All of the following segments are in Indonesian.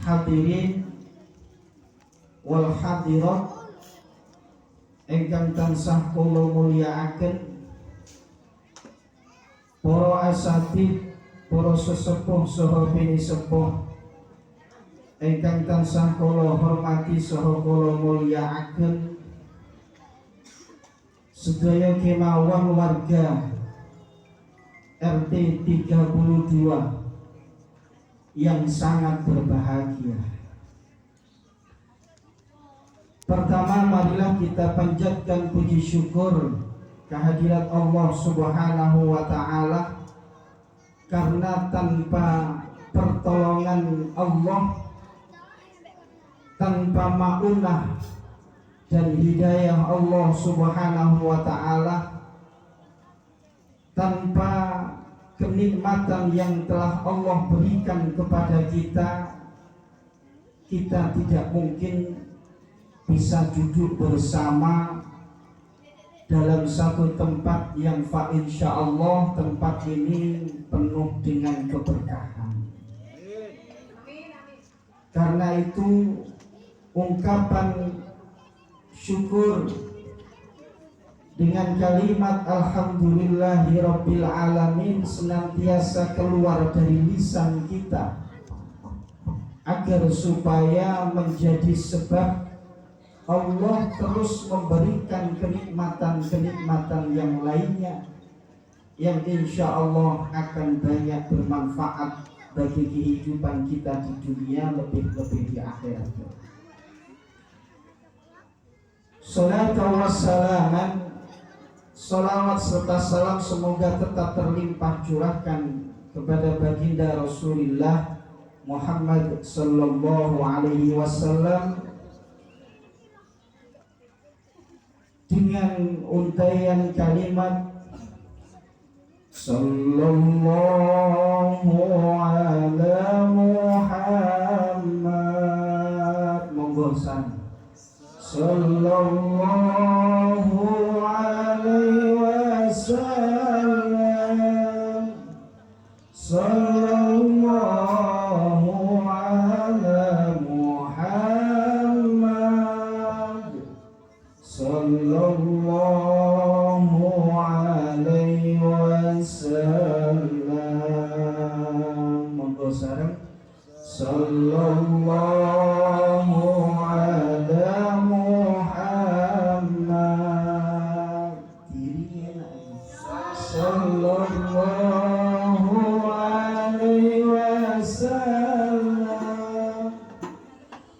hadirin wal hadirat ingkang tansah kula mulyakaken, para asatid, para sesepuh saha pinisepuh ingkang tansah kula hormati saha kula mulyakaken, sedaya kemawon warga RT 32 yang sangat berbahagia. Pertama, marilah kita panjatkan puji syukur kehadirat Allah Subhanahu wa Ta'ala, karena tanpa pertolongan Allah, tanpa ma'unah dan hidayah Allah Subhanahu wa Ta'ala, tanpa kenikmatan yang telah Allah berikan kepada kita, kita tidak mungkin bisa duduk bersama dalam satu tempat yang insyaallah tempat ini penuh dengan keberkahan. Karena itu ungkapan syukur dengan kalimat alhamdulillahirabbil alamin senantiasa keluar dari lisan kita, agar supaya menjadi sebab Allah terus memberikan kenikmatan-kenikmatan yang lainnya yang insya Allah akan banyak bermanfaat bagi kehidupan kita di dunia, lebih-lebih di akhirat. Salawat serta salam semoga tetap terlimpah curahkan kepada baginda Rasulullah Muhammad sallallahu alaihi wasallam, dengan untaian kalimat sallallahu ala Muhammad. Monggo san sallallahu alaihi wasallam, sallallahu ala Muhammad, sallallahu alaihi wasallam. Monggo sareng sallallahu ala Muhammad. Dirinya sallallahu alaihi wasallam,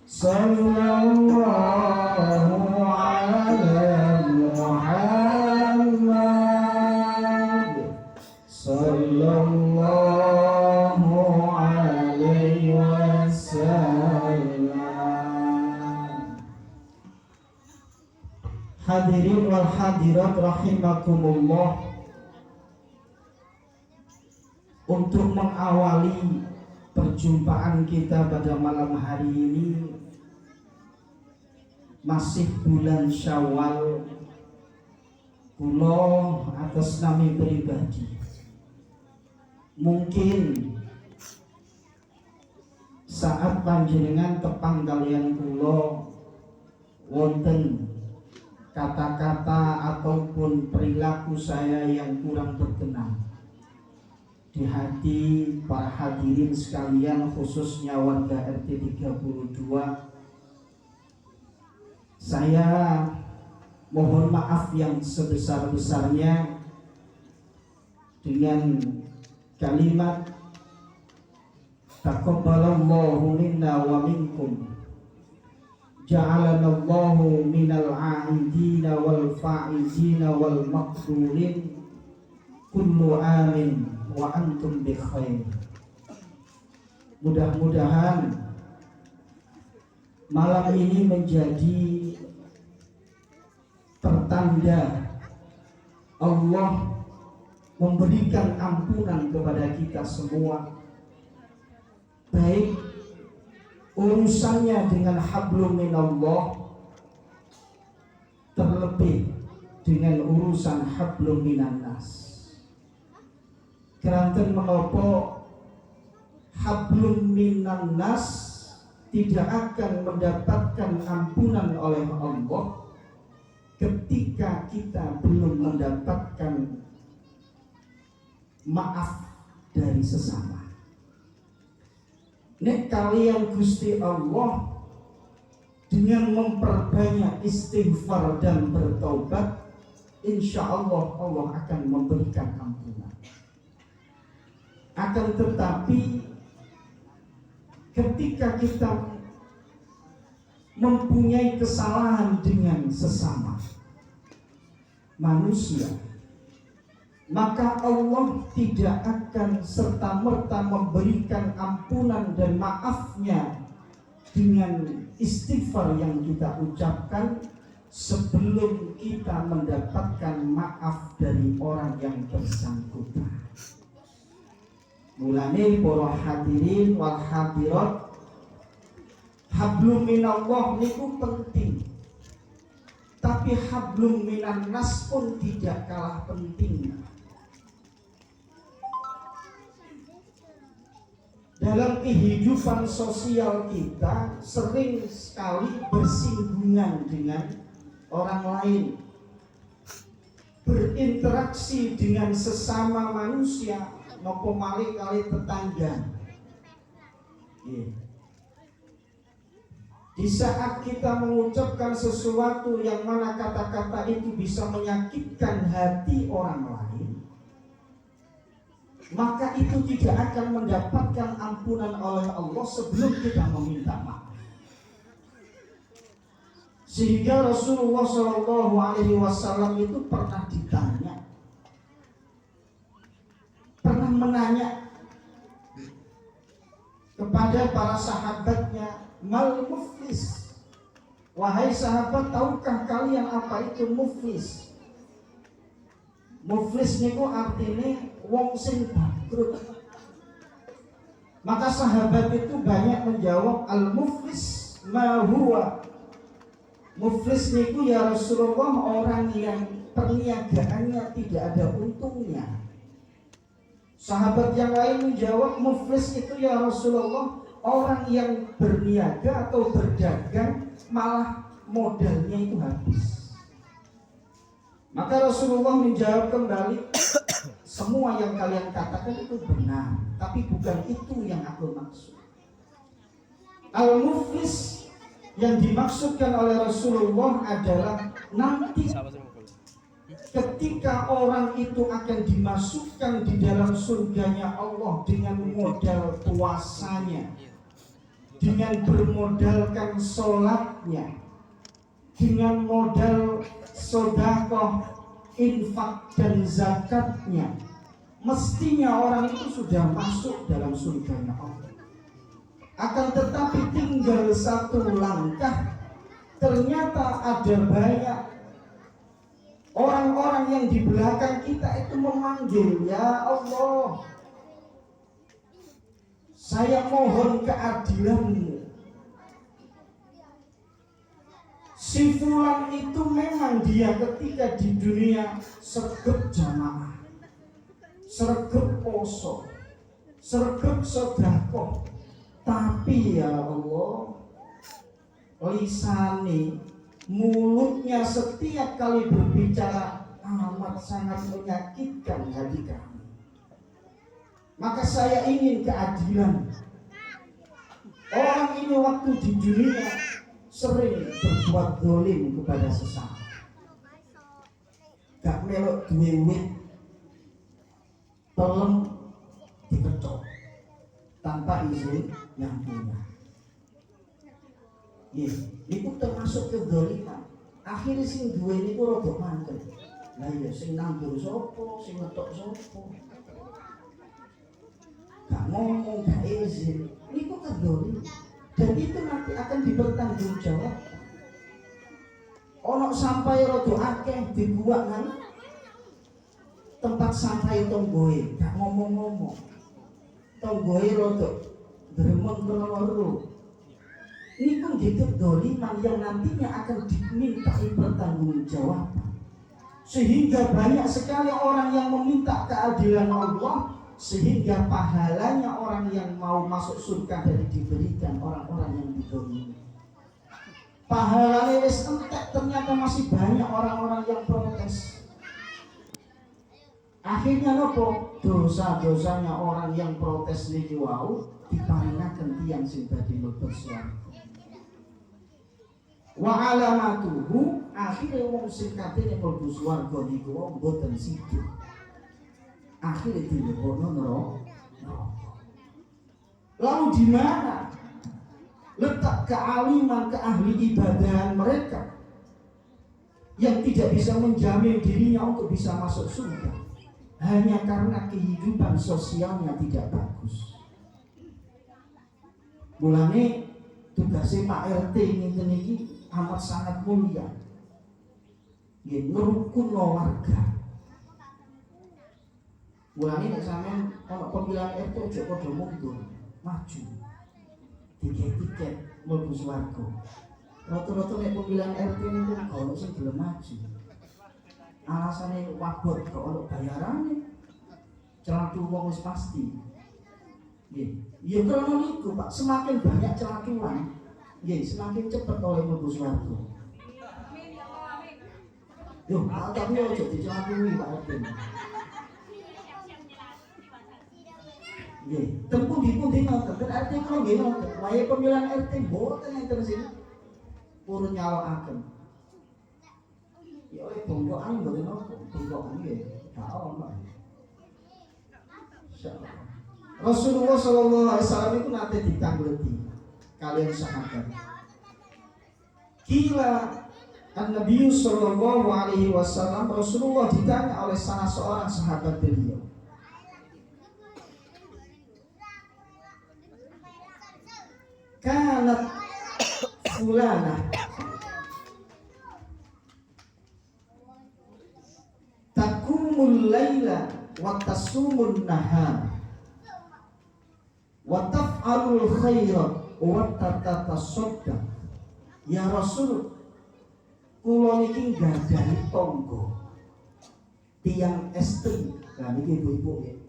sallallahu ala Muhammad, sallallahu alaihi wasallam. Hadirin wal hadirat rahimakumullah, untuk mengawali perjumpaan kita pada malam hari ini, masih bulan Syawal, kula atas nami pribadi mungkin saat panjenengan tepang kalian kula wonten kata-kata ataupun perilaku saya yang kurang berkenan di hati para hadirin sekalian, khususnya warga RT 32. Saya mohon maaf yang sebesar-besarnya dengan kalimat taqabbalallahu minna wa minkum, ja'alanallahu minal a'idina wal fa'izina wal maqbulin, kullu amin wa antum bi khair. Mudah-mudahan malam ini menjadi pertanda Allah memberikan ampunan kepada kita semua, baik urusannya dengan hablum minallah, terlebih dengan urusan hablum minannas. Keranten menopo hablum minannas tidak akan mendapatkan ampunan oleh Allah ketika kita belum mendapatkan maaf dari sesama. Nek kalian Gusti Allah dengan memperbanyak istighfar dan bertobat, insya Allah Allah akan memberikan ampunan. Akan tetapi ketika kita mempunyai kesalahan dengan sesama manusia, maka Allah tidak akan serta-merta memberikan ampunan dan maafnya dengan istighfar yang kita ucapkan sebelum kita mendapatkan maaf dari orang yang bersangkutan. Mulane para hadirin wal hadirat, hablum minallah niku penting, tapi hablum minan nas pun tidak kalah penting. Dalam kehidupan sosial kita sering sekali bersinggungan dengan orang lain, berinteraksi dengan sesama manusia, nopo malih kali tetangga. Di saat kita mengucapkan sesuatu yang mana kata-kata itu bisa menyakitkan hati orang lain, maka itu tidak akan mendapatkan ampunan oleh Allah sebelum kita meminta maaf. Sehingga Rasulullah SAW itu pernah ditanya, pernah menanya kepada para sahabatnya, mal muflis, wahai sahabat, tahukah kalian apa itu muflis? Muflis niku artinya wong sing bangkrut. Maka sahabat itu banyak menjawab, al muflis ma huwa. Muflis niku ya Rasulullah orang yang perniagaannya tidak ada untungnya. Sahabat yang lain menjawab, muflis itu ya Rasulullah orang yang berniaga atau berdagang malah modalnya itu habis. Maka Rasulullah menjawab kembali, semua yang kalian katakan itu benar, tapi bukan itu yang aku maksud. Al-muflis yang dimaksudkan oleh Rasulullah adalah nanti ketika orang itu akan dimasukkan di dalam surganya Allah dengan modal puasanya, dengan bermodalkan sholatnya, dengan modal sedekah, infak dan zakatnya, mestinya orang itu sudah masuk dalam surganya Allah. Akan tetapi tinggal satu langkah, ternyata ada banyak orang-orang yang di belakang kita itu memanggil, ya Allah, saya mohon keadilan-Mu. Si fulan itu memang dia ketika di dunia sregep jamaah, sregep poso, sregep sedekah, tapi ya Allah, lisane, mulutnya setiap kali berbicara amat sangat menyakitkan hati kami. Maka saya ingin keadilan. Orang ini waktu di dunia sering berbuat zalim kepada sesama, gak melok duwe wit, tolong diketok tanpa izin yang punya. Itu termasuk kezaliman. Akhirnya sing duwe niku rada mandeg. Lah ya sing nanggur sapa, sing ngetok sapa? Gak ngomong, gak izin. Niku kezaliman. Dan itu nanti akan dipertanggungjawab. Ono sampai rada akeh dibuat nang tempat sampai tonggoe, gak ngomong-ngomong. Tonggoe rada gremeng-gremeng. Ini kan gitu doliman yang nantinya akan dimintai pertanggungjawaban. Sehingga banyak sekali orang yang meminta keadilan Allah, sehingga pahalanya orang yang mau masuk surga dari diberikan orang-orang yang didolimi. Pahalanya wis entek, ternyata masih banyak orang-orang yang protes. Akhirnya nopo? Dosa-dosanya orang yang protes niki wau diparingaken tiyang sing badhe mlebu swarga. Wa alamatuhu, akhire wong sing katene mlebu swarga niku wau mboten sithik. Akhire dilebokno neraka. Lalu di mana letak kealiman, keahli ibadahan mereka yang tidak bisa menjamin dirinya untuk bisa masuk surga hanya karena kehidupan sosialnya tidak bagus. Mulane tugasnya Pak RT ini amat sangat mulia. Nggih, ngerukunno warga. Mulane nek sampean ana pemilihan RT aja padha mundur, maju. Tiket mlebu swarga. Rata-rata nek pemilihan RT niku gak ono sing gelem maju. Alasane wabot gak ono bayarane. Celatu wong wis pasti. Nggih. Ya karena niku Pak, semakin banyak celatuan, nggih, semakin cepat oleh mlebu swarga. Yo, tapi ojo dicelakui Pak RT. Nggih, tempuh dipundi ngoten, kan RT kula nggih ngoten. Wayahe pemilihan RT mboten enten sing purun nyalokaken. Ya oleh bongkokan mboten napa, bongkokan nggih, gak ono. Insyaallah. Rasulullah sallallahu alaihi wasallam itu nate ditangleti kalian sahabat. Kila An-Nabi sallallahu alaihi wasallam, Rasulullah ditanya oleh salah seorang sahabat beliau, kanat fulana takumul laila wa tasumun nahar wa taf'alul khairat wa tatatasaddaq. Ya Rasul, kula niki nggadahi tangga tiyang estri. Lah niki ibu-ibu nggih.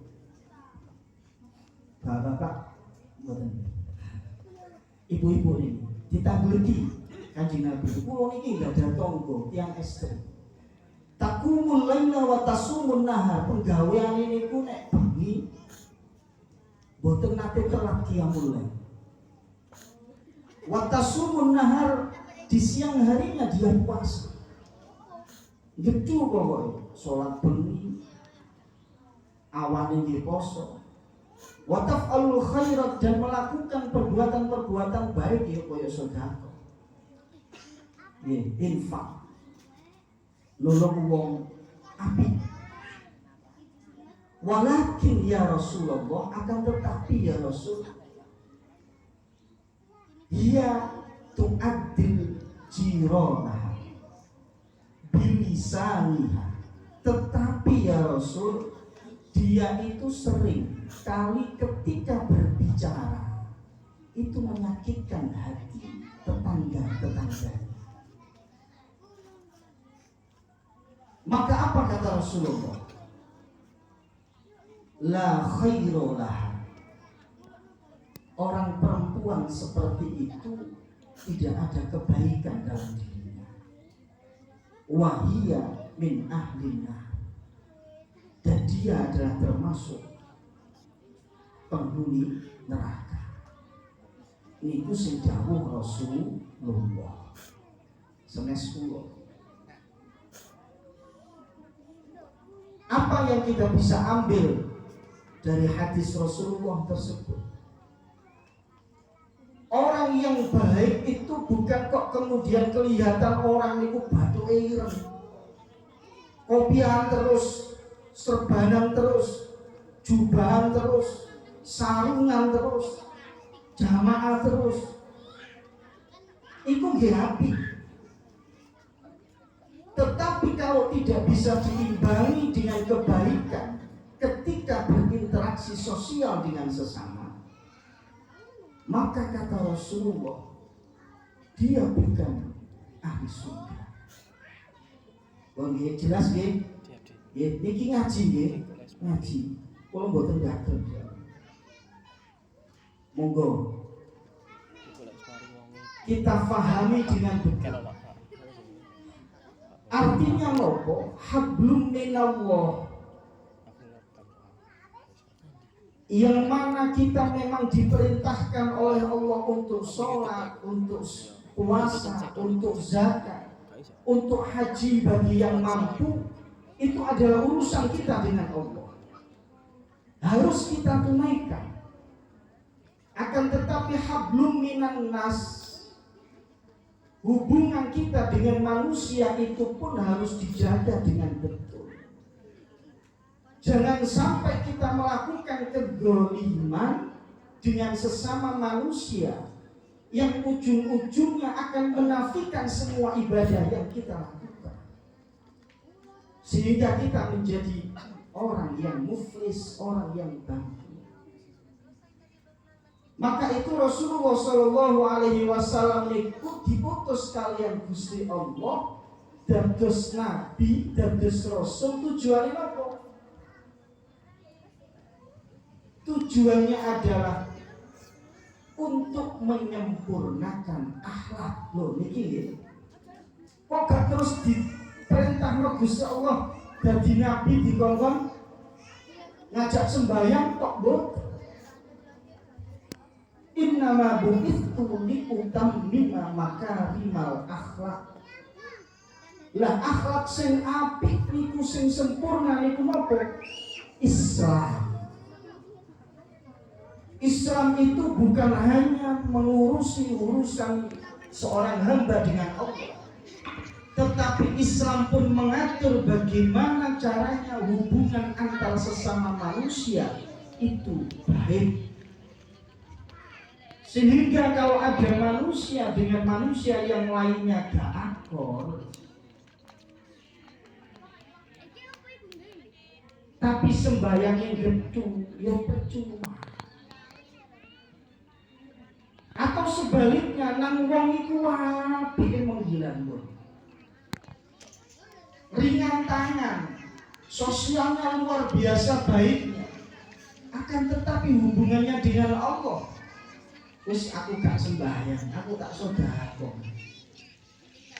Bapak mboten. Ibu-ibu niki ditangleti Kanjeng Nabi. Kula niki nggadahi tangga tiyang estri. Takumul laila wa tasumun nahar, penggaweane niku nek bengi boten nate telat qiyamul lail. Wa tasumun nahar, di siang harinya dia puasa. Gitu pokoknya, sholat bengi, awane nggih poso. Wa taf'alul khairat, dan melakukan perbuatan-perbuatan baik ya kaya sedekah. Nggih, infak. Nolong wong apik. Walakin ya Rasulullah, akan tetapi ya Rasul, dia tu'addil jirona bilisaniha, tetapi ya Rasul, dia itu sering kali ketika berbicara itu menyakitkan hati tetangga-tetangga. Maka apa kata Rasulullah? La khairolah, orang perempuan seperti itu tidak ada kebaikan dalam dirinya. Wahia min ahlina, dan dia adalah termasuk penghuni neraka. Niku sing dawuh Rasulullah. Senes kula. Apa yang kita bisa ambil dari hadis Rasulullah tersebut? Orang yang baik itu bukan kok kemudian kelihatan orang itu batu ireng, kopian terus, serbanan terus, jubahan terus, sarungan terus, jamaah terus. Itu nggih apik. Tetapi kalau tidak bisa diimbangi dengan kebaikan ketika berinteraksi sosial dengan sesama, maka kata Rasulullah, dia bukan ahli surga. Wong nggih jelas nggih? Niki ngaji nggih, ngaji. Kalau mboten gagal. Monggo kita pahami dengan betul. Artinya nopo? Hablum minallah. Yang mana kita memang diperintahkan oleh Allah untuk sholat, untuk puasa, untuk zakat, untuk haji bagi yang mampu. Itu adalah urusan kita dengan Allah. Harus kita tunaikan. Akan tetapi hablum minan nas, hubungan kita dengan manusia itu pun harus dijaga dengan betul. Jangan sampai kita melakukan kezaliman dengan sesama manusia yang ujung-ujungnya akan menafikan semua ibadah yang kita lakukan, sehingga kita menjadi orang yang muflis, orang yang bangkrut. Maka itu Rasulullah Shallallahu Alaihi Wasallam diutus kalian Gusti Allah, dados Nabi, dados Rasul. Tujuannya apa? Tujuannya adalah untuk menyempurnakan akhlak. Loh niki kok gak terus diperintah Gusti Allah dadi Nabi dikongkon ngajak sembahyang tok bot. Innama bu'ithu liutammima makarimal akhlak. Lah akhlak sing apik niku sing sempurna niku napa? Islam. Islam itu bukan hanya mengurusi urusan seorang hamba dengan Allah, tetapi Islam pun mengatur bagaimana caranya hubungan antar sesama manusia itu baik. Sehingga kalau ada manusia dengan manusia yang lainnya gak akur, tapi sembahyangnya gedung, ya percuma. Atau sebaliknya, nang wong iku apike menghilang, ringan tangan, sosialnya luar biasa baiknya, akan tetapi hubungannya dengan Allah, wis aku gak sembahyang, aku tak sedekah,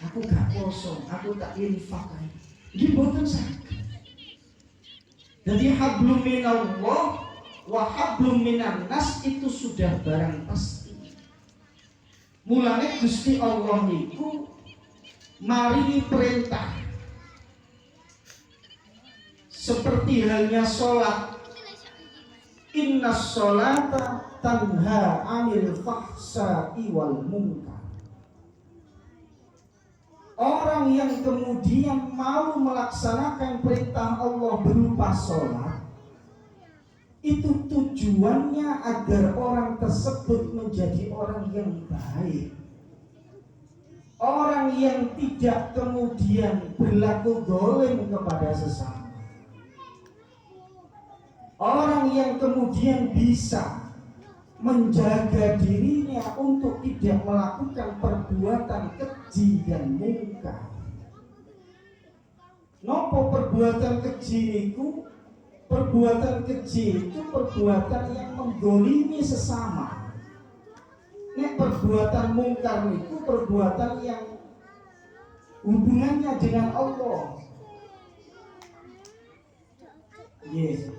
aku gak poso, aku tak infak, iki mboten saged. Jadi hablum minallah wa hablum minan nas itu sudah barang pasti. Mulane Gusti Allah niku maringi perintah seperti halnya sholat. Innas sholata tanha 'anil fahsya'i wal munkar. Orang yang kemudian mau melaksanakan perintah Allah berupa sholat, itu tujuannya agar orang tersebut menjadi orang yang baik, orang yang tidak kemudian berlaku zalim kepada sesama, orang yang kemudian bisa menjaga dirinya untuk tidak melakukan perbuatan keji dan mungkar. Nopo perbuatan keji itu? Perbuatan keji itu perbuatan yang menggolimi sesama. Nek perbuatan mungkar itu perbuatan yang hubungannya dengan Allah. Yes.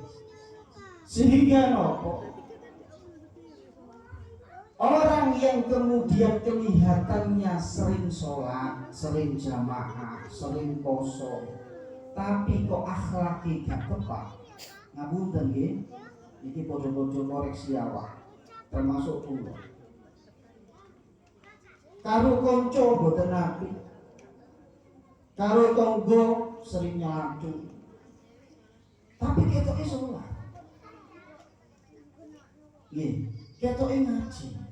Sehingga nopo orang yang kemudian kelihatannya sering sholat, sering jamaah, sering poso, tapi kok akhlaknya gak tepat, ngapunten nggih, iki padha-padha koreksi awak, termasuk kula. Karo kanca mboten apik, karo tangga sering nyatu, tapi ketoke sholat, nggih, ketoke ngaji.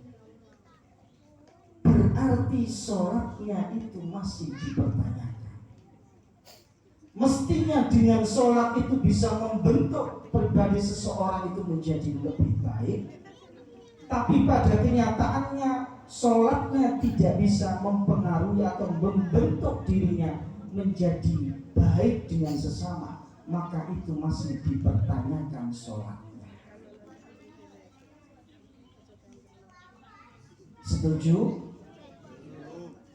Berarti sholatnya itu masih dipertanyakan. Mestinya dengan sholat itu bisa membentuk pribadi seseorang itu menjadi lebih baik, tapi pada kenyataannya sholatnya tidak bisa mempengaruhi atau membentuk dirinya menjadi baik dengan sesama. maka itu masih dipertanyakan sholatnya. Setuju?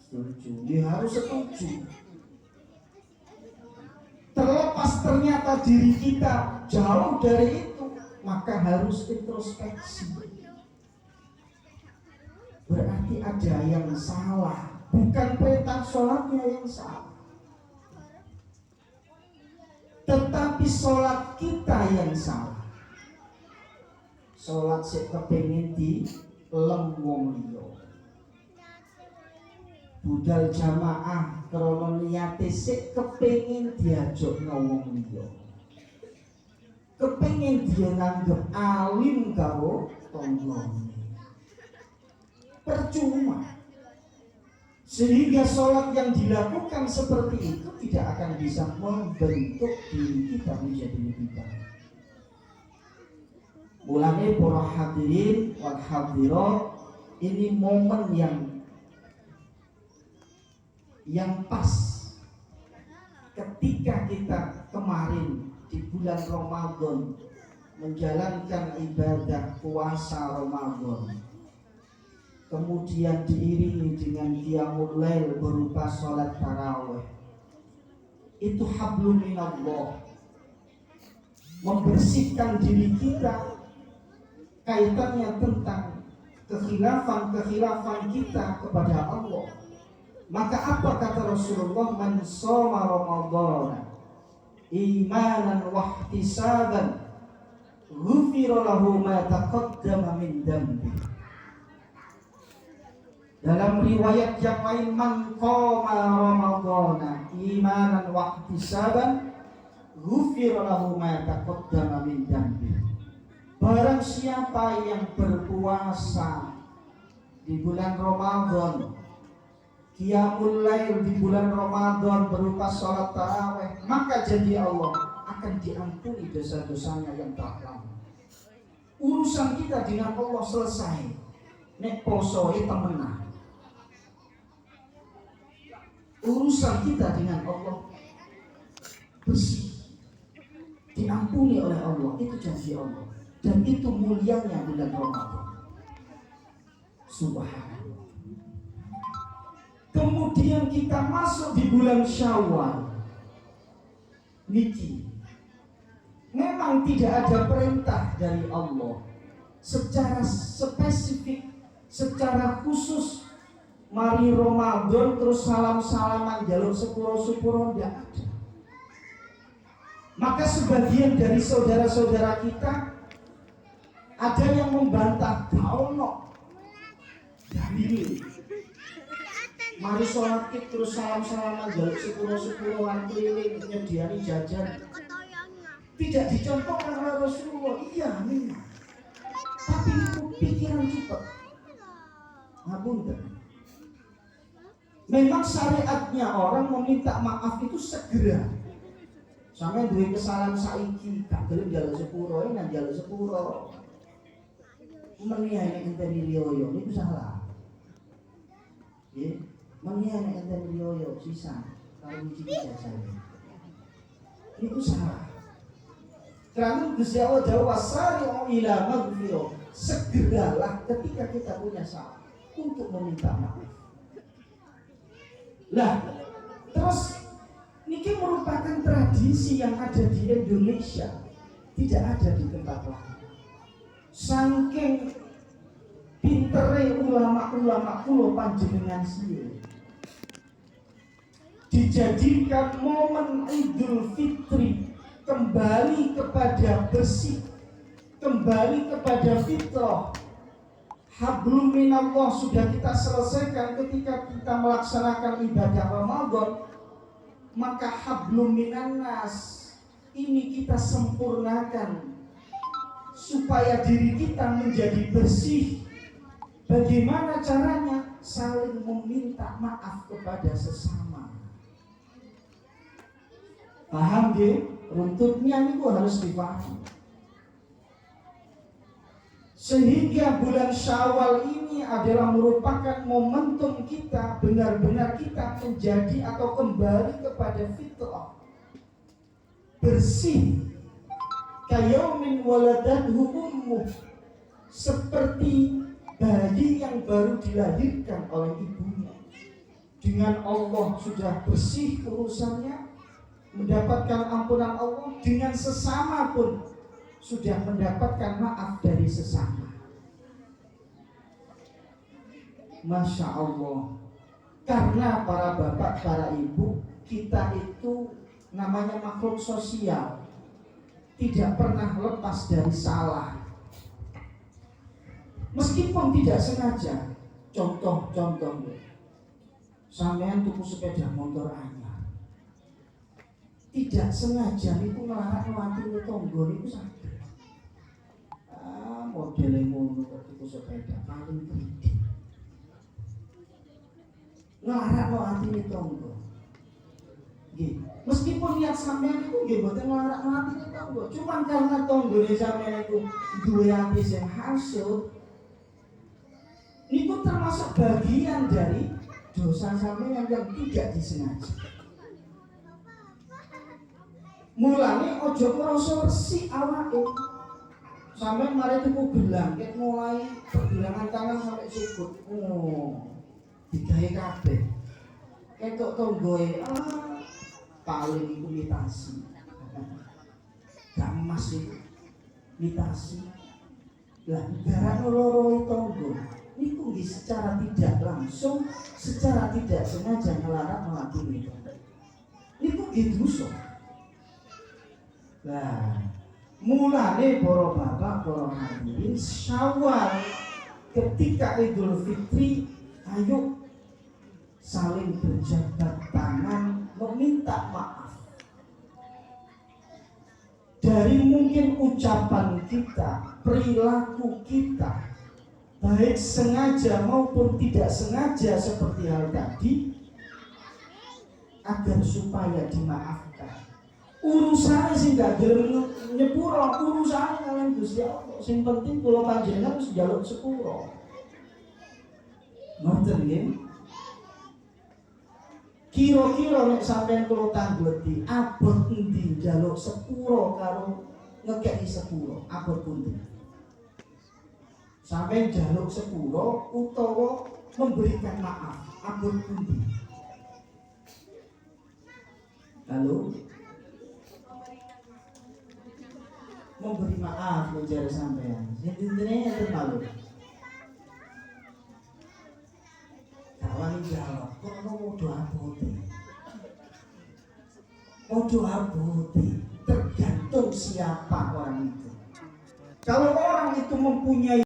Setuju. Dia harus setuju. Terlepas ternyata diri kita jauh dari itu, maka harus introspeksi. Berarti ada yang salah, bukan perintah sholatnya yang salah, tetapi sholat kita yang salah. Sholat sik kepengin di lem wong liya, budal jamaah krana niyate sik kepengin diajokno wong liya, kepengin dia nganggep alim karo tanggane. Percuma. Sehingga sholat yang dilakukan seperti itu tidak akan bisa membentuk diri kita menjadi lebih baik. Mulanya para hadirin wal hadirat, ini momen yang pas ketika kita kemarin di bulan Ramadan menjalankan ibadah puasa Ramadan, kemudian diiringi dengan qiyamul lail berupa sholat tarawih. Itu hablum minallah, membersihkan diri kita kaitannya tentang kekhilafan kita kepada Allah. Maka apa kata Rasulullah? Man shoma Ramadan imanan wa ihtisaban ghufira lahu ma taqaddama min dhanbi. Dalam riwayat yang lain, man qama ramadhana imanan wa ihtisaban ghufira lahu ma taqaddama min dhanbi. Barang siapa yang berpuasa di bulan Ramadan, qiyamul lail di bulan Ramadan berupa sholat tarawih, maka janji Allah akan diampuni dosa-dosanya yang telah lalu. Urusan kita dengan Allah selesai. Nek poso temenan. Urusan kita dengan Allah bersih, diampuni oleh Allah, itu janji Allah. Dan itu mulianya bulan Ramadan. Subhanallah. Kemudian kita masuk di bulan Syawal. Niki, memang tidak ada perintah dari Allah secara spesifik, secara khusus. Mari Ramadan terus salam-salaman jalur sepuro-sepuro, tidak ada. Maka sebagian dari saudara-saudara kita ada yang membantah, kauno dalil mari sholat terus salam-salaman jalur sepuro-sepuro keliling nyediani jajan. Tidak dicontohkan oleh Rasulullah. Iya memang, tapi itu pikiran kita. Ngapunten. Memang syariatnya orang meminta maaf itu segera. Sampai duwe kesalahan saiki, gak gelem njaluk sepuro, nang njaluk sepuro. Meniya nek enten riyo niku salah. Nggih, meniya nek enten riyo sisa karo wiji jajan. Niku salah. Karena Gusti Allah dawuh wasari'u ila maghfirah. Segeralah ketika kita punya salah untuk meminta maaf. Lah, terus niki merupakan tradisi yang ada di Indonesia, tidak ada di tempat lain. Saking pintere ulama-ulama kula panjenengan sih dijadikan momen Idul Fitri kembali kepada bersih, kembali kepada fitrah. Hablum minallah sudah kita selesaikan ketika kita melaksanakan ibadah Ramadan, maka hablum minannas ini kita sempurnakan supaya diri kita menjadi bersih. Bagaimana caranya? Saling meminta maaf kepada sesama. Paham ya? Runtutnya itu harus dipahami. Sehingga bulan Syawal ini adalah merupakan momentum kita benar-benar kita menjadi atau kembali kepada fitrah. bersih, kayaumin waladadhu ummuh, seperti bayi yang baru dilahirkan oleh ibunya. Dengan Allah sudah bersih urusannya, mendapatkan ampunan Allah. Dengan sesama pun sudah mendapatkan maaf dari sesama. Masya Allah. Karena para bapak, para ibu, kita itu namanya makhluk sosial, tidak pernah lepas dari salah. Meskipun tidak sengaja. Contoh, sampean tuku sepeda motor anyar, tidak sengaja niku ngelarak-ngelati tonggo niku saged. Modele ngono kok tuku sepeda paling kredit. Ngelarak-ngelati tonggo. Nggih, meskipun niat sampean niku nggih boten ngelarak-ngelati tonggo, cuma karena tonggone sampean niku duwe ati sing hasud, niku termasuk bagian dari dosa sampeyan yang tidak disengaja. Mulane ojo ngrasa resik awake. Sampeyan mari tuku gelang, ket mulai pergelangan tangan sampai sikut. Digawe kabeh. Ketok tonggoe, paling iku imitasi. Gak emas itu. Imitasi. Lah, gara loro tonggo. Niku nggih secara tidak langsung, secara tidak sengaja ngelarang melakukan itu. Niku nggih dosa. Lah, mulane para bapak, para hadirin, Syawal ketika Idul Fitri, ayo saling berjabat tangan meminta maaf. Dari mungkin ucapan kita, perilaku kita, baik sengaja maupun tidak sengaja seperti hal tadi, agar supaya dimaafkan. Urusannya sih gak gelem nyepuro, urusannya kalian Gusti Allah. Sing penting kula panjenengan wis njaluk sepuro. Ngoten nggih. Kira-kira nek sampeyan kula tanggeti, abot endi njaluk sepuro karo ngekeki sepuro, abot pundi? Sampai jaluk sepuro utawa memberikan maaf, abot pundi? Lalu memberi maaf menjadi sampean. Intine enten malu. Kawan jawab, kok podo abote. Podo abote, tergantung siapa orang itu. Kalau orang itu mempunyai